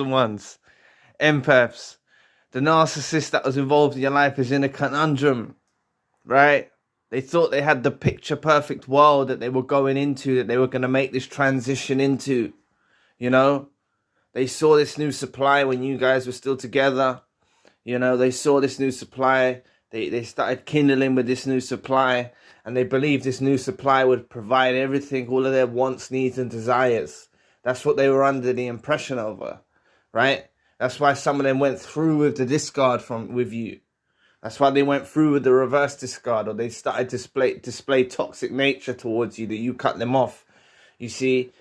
ones, empaths. The narcissist that was involved in your life is in a conundrum, right? They thought they had the picture perfect world that they were going into, that they were going to make this transition into, you know? They saw this new supply when you guys were still together. You know, they saw this new supply. They started kindling with this new supply. And they believed this new supply would provide everything, all of their wants, needs, and desires. That's what they were under the impression of, right? That's why some of them went through with the discard with you. That's why they went through with the reverse discard, or they started to display toxic nature towards you, that you cut them off. You see,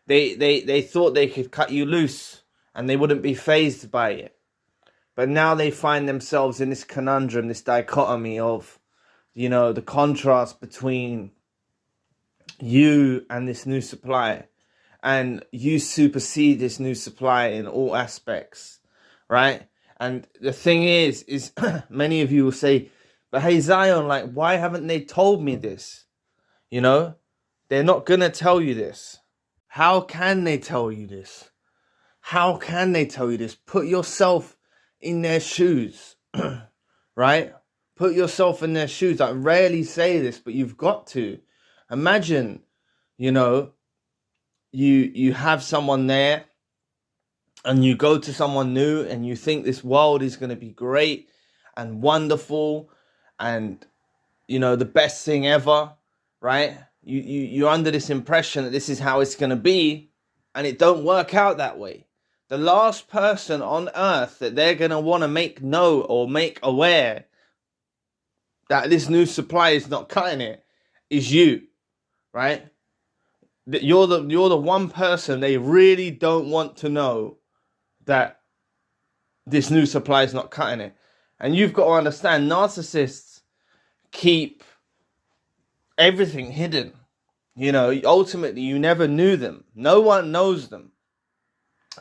they thought they could cut you loose and they wouldn't be fazed by it. But now they find themselves in this conundrum, this dichotomy of, you know, the contrast between you and this new supply. And you supersede this new supply in all aspects, right? And the thing is many of you will say, but hey, Zion, like, why haven't they told me this? You know, they're not going to tell you this. How can they tell you this? How can they tell you this? Put yourself in their shoes, right? Put yourself in their shoes. I rarely say this, but you've got to. Imagine, you know, you have someone there and you go to someone new and you think this world is going to be great and wonderful and, you know, the best thing ever, right? You're under this impression that this is how it's going to be, and it don't work out that way. The last person on earth that they're going to want to make know or make aware that this new supply is not cutting it is you, right? You're the one person they really don't want to know that this new supply is not cutting it. And you've got to understand, narcissists keep everything hidden. You know, ultimately, you never knew them. No one knows them.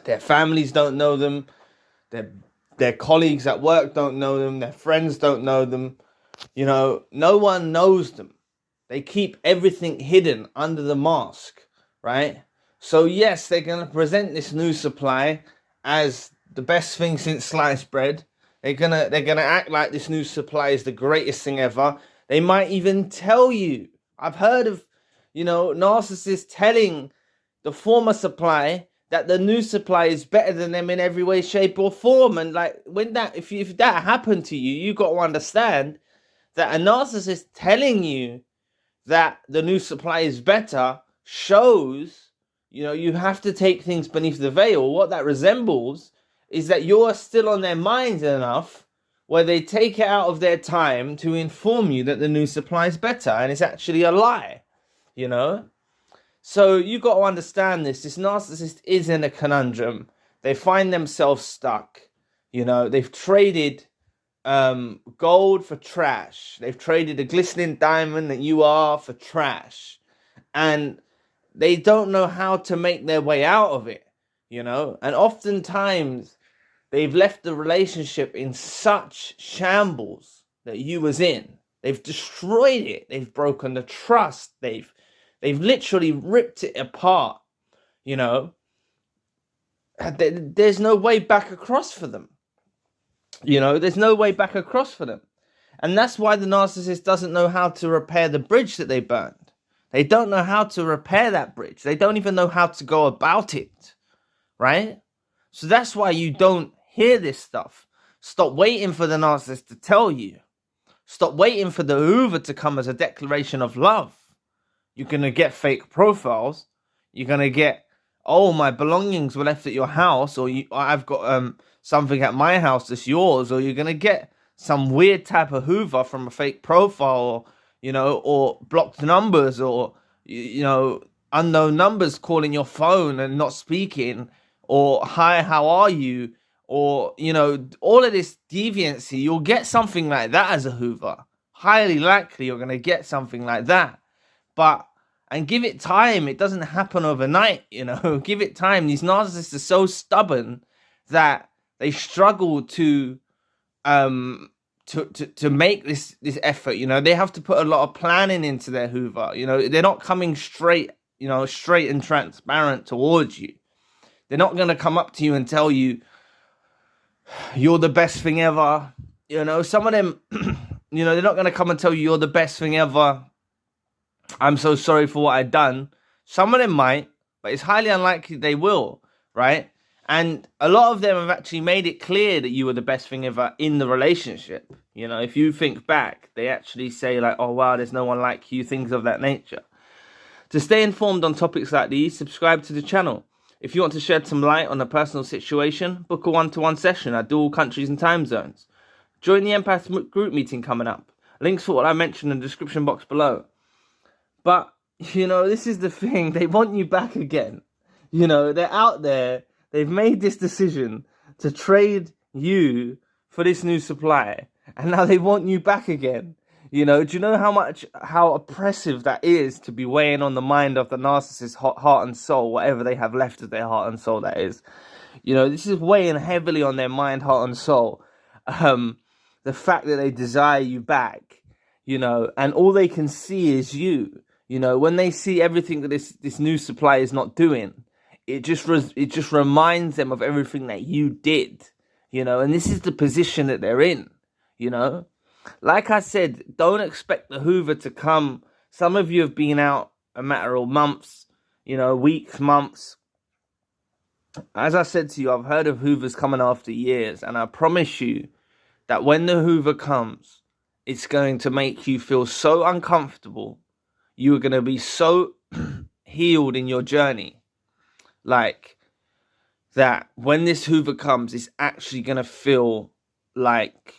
Their families don't know them. Their colleagues at work don't know them. Their friends don't know them. You know, no one knows them. They keep everything hidden under the mask, right? So yes, they're going to present this new supply as the best thing since sliced bread. They're gonna act like this new supply is the greatest thing ever. They might even tell you. I've heard of, you know, narcissists telling the former supply that the new supply is better than them in every way, shape, or form. And like, when that, if that happened to you, you got to understand that a narcissist telling you that the new supply is better shows, you know, you have to take things beneath the veil. What that resembles is that you're still on their minds enough where they take it out of their time to inform you that the new supply is better, and it's actually a lie, you know? So you got to understand this. This narcissist is in a conundrum. They find themselves stuck. You know, they've traded gold for trash. They've traded a glistening diamond that you are for trash. And they don't know how to make their way out of it, you know? And oftentimes they've left the relationship in such shambles that you was in. They've destroyed it. They've broken the trust. They've literally ripped it apart, you know? There's no way back across for them. You know, there's no way back across for them. And that's why the narcissist doesn't know how to repair the bridge that they burned. They don't know how to repair that bridge. They don't even know how to go about it, right? So that's why you don't hear this stuff. Stop waiting for the narcissist to tell you. Stop waiting for the Hoover to come as a declaration of love. You're going to get fake profiles. You're going to get, oh, my belongings were left at your house, or I've got something at my house that's yours, or you're going to get some weird type of Hoover from a fake profile, or, you know, or blocked numbers, or, you know, unknown numbers calling your phone and not speaking, or hi, how are you? Or, you know, all of this deviancy. You'll get something like that as a Hoover. Highly likely you're going to get something like that. And give it time. It doesn't happen overnight, you know. Give it time. These narcissists are so stubborn that they struggle to make this effort, you know. They have to put a lot of planning into their Hoover, you know. They're not coming straight and transparent towards you. They're not going to come up to you and tell you you're the best thing ever. You know, some of them, you know, they're not going to come and tell you you're the best thing ever. I'm so sorry for what I've done. Some of them might, but it's highly unlikely they will, right? And a lot of them have actually made it clear that you were the best thing ever in the relationship. You know, if you think back, they actually say like, oh, wow, there's no one like you, things of that nature. To stay informed on topics like these, subscribe to the channel. If you want to shed some light on a personal situation, book a one-to-one session. I do all countries and time zones. Join the Empath group meeting coming up. Links for what I mentioned in the description box below. But, you know, this is the thing. They want you back again. You know, they're out there. They've made this decision to trade you for this new supply. And now they want you back again. You know, do you know how oppressive that is to be weighing on the mind of the narcissist's heart and soul, whatever they have left of their heart and soul, that is. You know, this is weighing heavily on their mind, heart and soul. The fact that they desire you back, you know, and all they can see is you. You know, when they see everything that this new supply is not doing, it just reminds them of everything that you did, you know, and this is the position that they're in, you know. Like I said, don't expect the Hoover to come. Some of you have been out a matter of months, you know, weeks, months. As I said to you, I've heard of Hoovers coming after years, and I promise you that when the Hoover comes, it's going to make you feel so uncomfortable. You are going to be so healed in your journey. Like, that when this Hoover comes, it's actually going to feel like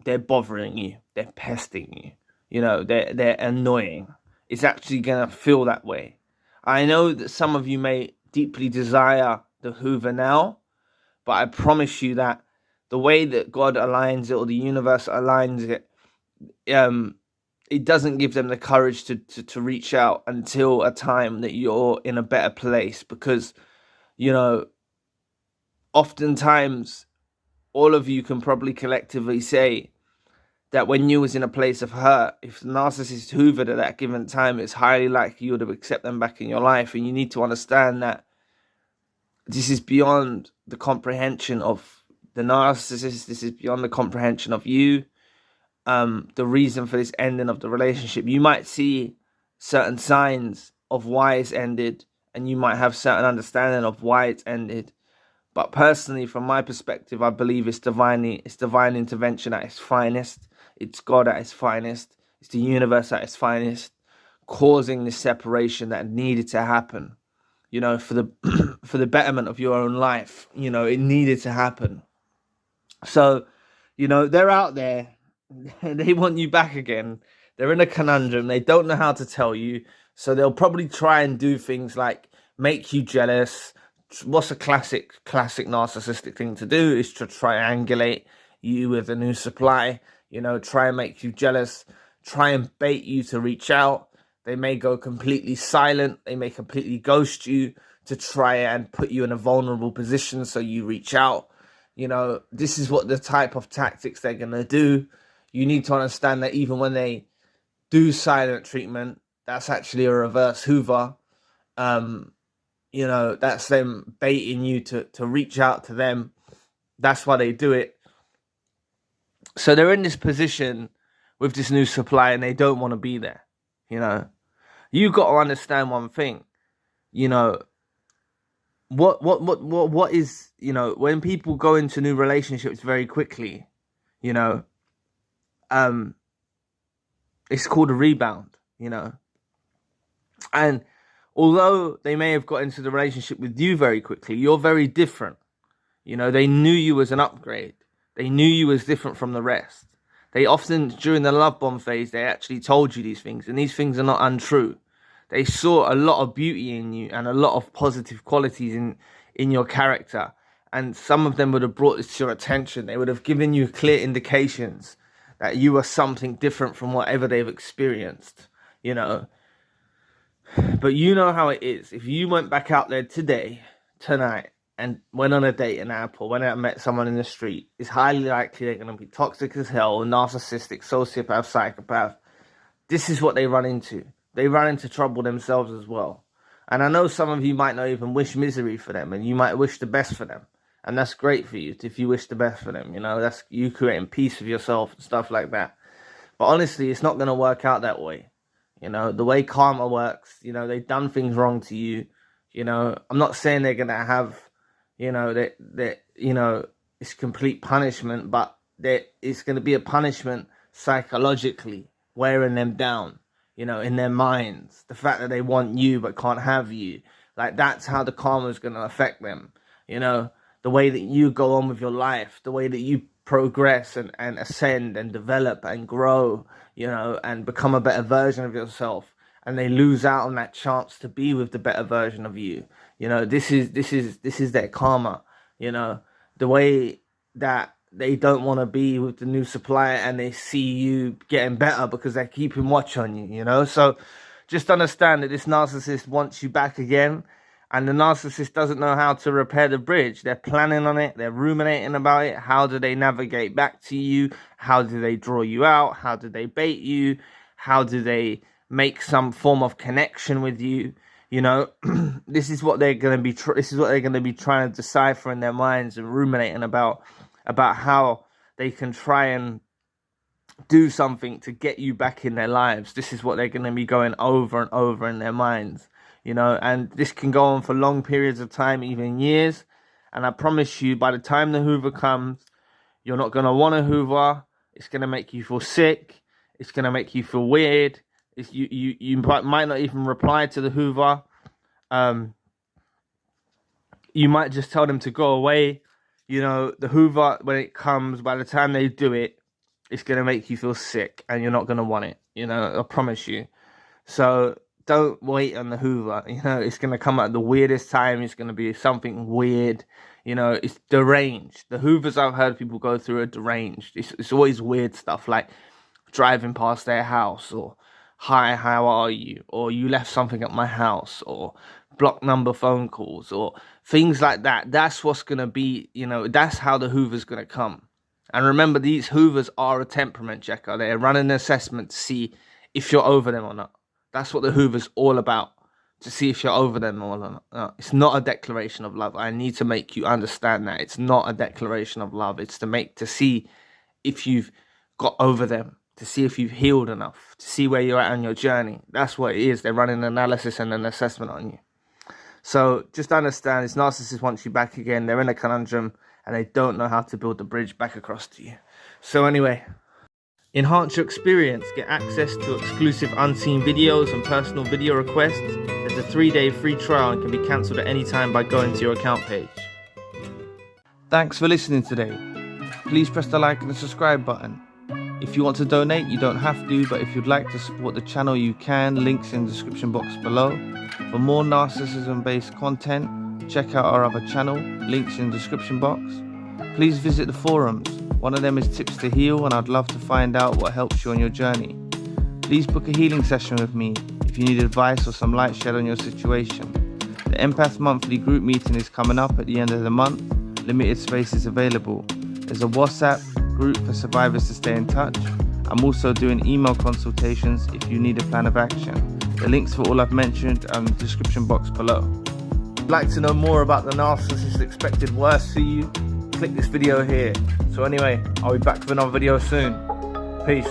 they're bothering you. They're pesting you. You know, they're annoying. It's actually going to feel that way. I know that some of you may deeply desire the Hoover now, but I promise you that the way that God aligns it, or the universe aligns it, it doesn't give them the courage to reach out until a time that you're in a better place. Because, you know, oftentimes, all of you can probably collectively say that when you was in a place of hurt, if the narcissist hoovered at that given time, it's highly likely you would have accepted them back in your life. And you need to understand that this is beyond the comprehension of the narcissist. This is beyond the comprehension of you. The reason for this ending of the relationship. You might see certain signs of why it's ended, and you might have certain understanding of why it's ended. But personally, from my perspective, I believe it's divine intervention at its finest. It's God at its finest. It's the universe at its finest, causing this separation that needed to happen. You know, for the betterment of your own life. You know, it needed to happen. So, you know, they're out there. They want you back again. They're in a conundrum. They don't know how to tell you. So they'll probably try and do things like make you jealous. What's a classic narcissistic thing to do is to triangulate you with a new supply. You know, try and make you jealous. Try and bait you to reach out. They may go completely silent. They may completely ghost you to try and put you in a vulnerable position so you reach out. You know, this is what the type of tactics they're going to do. You need to understand that even when they do silent treatment, that's actually a reverse Hoover. You know, that's them baiting you to reach out to them. That's why they do it. So they're in this position with this new supply and they don't want to be there. You know, you got to understand one thing. You know, what is, you know, when people go into new relationships very quickly, you know, it's called a rebound, you know. And although they may have got into the relationship with you very quickly, you're very different. You know, they knew you as an upgrade. They knew you as different from the rest. They often, during the love bomb phase, they actually told you these things. And these things are not untrue. They saw a lot of beauty in you and a lot of positive qualities in your character. And some of them would have brought this to your attention. They would have given you clear indications that you are something different from whatever they've experienced, you know. But you know how it is. If you went back out there today, tonight, and went on a date in an airport, went out and met someone in the street, it's highly likely they're going to be toxic as hell, narcissistic, sociopath, psychopath. This is what they run into. They run into trouble themselves as well. And I know some of you might not even wish misery for them, and you might wish the best for them. And that's great for you if you wish the best for them. You know, that's you creating peace with yourself and stuff like that. But honestly, it's not going to work out that way. You know, the way karma works, you know, they've done things wrong to you. You know, I'm not saying they're going to have, you know, that you know, it's complete punishment, but it's going to be a punishment psychologically, wearing them down, you know, in their minds. The fact that they want you but can't have you. Like, that's how the karma is going to affect them. You know, the way that you go on with your life, the way that you progress and ascend and develop and grow, you know, and become a better version of yourself. And they lose out on that chance to be with the better version of you. You know, this is their karma. You know, the way that they don't want to be with the new supplier and they see you getting better because they're keeping watch on you, you know. So just understand that this narcissist wants you back again, and the narcissist doesn't know how to repair the bridge. They're planning on it. They're ruminating about it. How do they navigate back to you? How do they draw you out? How do they bait you? How do they make some form of connection with you? You know, this is what they're going to be. This is what they're going to be trying to decipher in their minds and ruminating about how they can try and do something to get you back in their lives. This is what they're going to be going over and over in their minds, you know, and this can go on for long periods of time, even years. And I promise you, by the time the Hoover comes, you're not going to want to Hoover. It's going to make you feel sick. It's going to make you feel weird. You might not even reply to the Hoover. You might just tell them to go away. You know, the Hoover, when it comes, by the time they do it, it's going to make you feel sick and you're not going to want it. You know, I promise you. So don't wait on the Hoover. You know, it's going to come at the weirdest time. It's going to be something weird. You know, it's deranged. The Hoovers I've heard people go through are deranged. It's always weird stuff, like driving past their house, or hi, how are you? Or you left something at my house, or block number phone calls, or things like that. That's what's going to be, you know, that's how the Hoover's going to come. And remember, these Hoovers are a temperament checker. They're running an assessment to see if you're over them or not. That's what the Hoover's all about, to see if you're over them or not. No, it's not a declaration of love. I need to make you understand that. It's not a declaration of love. It's to see if you've got over them, to see if you've healed enough, to see where you're at on your journey. That's what it is. They're running an analysis and an assessment on you. So just understand, this narcissist wants you back again. They're in a conundrum and they don't know how to build the bridge back across to you. So anyway, enhance your experience. Get access to exclusive unseen videos and personal video requests. There's a 3-day free trial and can be cancelled at any time by going to your account page. Thanks for listening today. Please press the like and the subscribe button. If you want to donate, you don't have to, but if you'd like to support the channel, you can. Links in the description box below. For more narcissism-based content, check out our other channel, links in the description box. Please visit the forums. One of them is Tips to Heal, and I'd love to find out what helps you on your journey. Please book a healing session with me if you need advice or some light shed on your situation. The Empath Monthly group meeting is coming up at the end of the month. Limited space is available. There's a WhatsApp group for survivors to stay in touch. I'm also doing email consultations if you need a plan of action. The links for all I've mentioned are in the description box below. If you'd like to know more about the narcissist's expected worst for you, click this video here. So anyway, I'll be back with another video soon. Peace.